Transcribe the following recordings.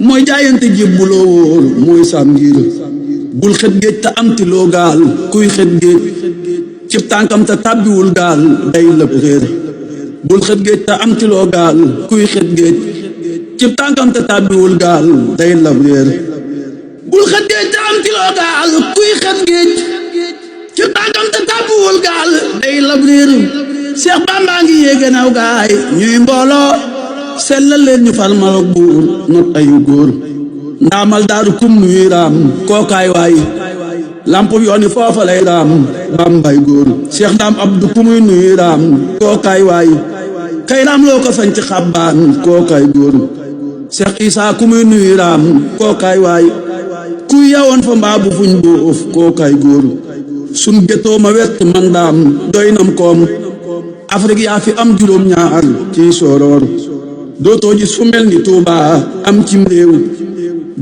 mooy jaayante jébbuloo wóor mooy saam ngir bul xet géej te am tiloo gaal kuy xet géej cib tànkam te tàbbiwul gaal day lëb réer bul xet géej te am tiloo gaal kuy xet géej cib tànkam te tàbbiwul gaal day lëb réer bul xet géej te am tiloo gaal kuy xet géej cib tànkam te tàbbiwul gaal day lëb réer Seex Bamba ngi yéege naw gaay ñuy mbooloo sellal leen ñu farmal ak buur not ayu góor ndaamal daaru kum nuy raam kookaay waay lamp yooni foofa lay raam Bambay góor Seex Ndaam Abdu kumuy nuy raam kookaay waay kay raam loo ko sañ ci xabbaan kookaay góor Seex Isaa kumuy nuy raam kookaay waay kuy yawoon fa mbaa bu fuñ boof kookaay góor sun gétoo ma wett man daam doy nam koom Afrique yaa fi am juróom ñaar ci sooroor dootoo gis fu mel ni Tuuba am cim réew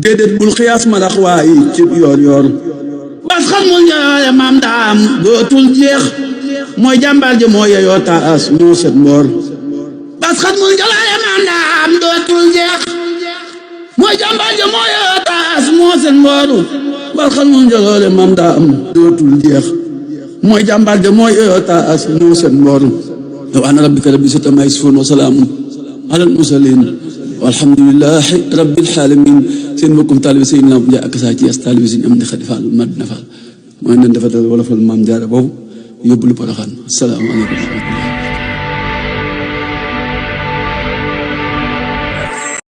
déedéet bul xiyaas madax waay ci yoor yoor bas xam mul njaloole maam daam dootul jeex mooy jàmbaar ja moo yeyoo taas moo set mboor bas xam mul njaloole maam daam dootul jeex mooy jàmbaar ja moo yeyoo taas moo set mboor bas xam mul njaloole maam daam dootul jeex mooy jàmbaar ja moo yeyoo taas moo set mboor subhaana rabbika rabbil izzati ammaa yasifuun wa salaamun alal mursaliin walhamdulillahi rabbil aalamiin seen mbokkum taalibe Sëñ Lamp Ndiaye ak saa ci as taalibe Sëñ Amdi Xadi Fall Madina Fall mooy nen dafa dal wala fal maam Jaara boobu yóbbu lu Poroxaan assalaamu aleykum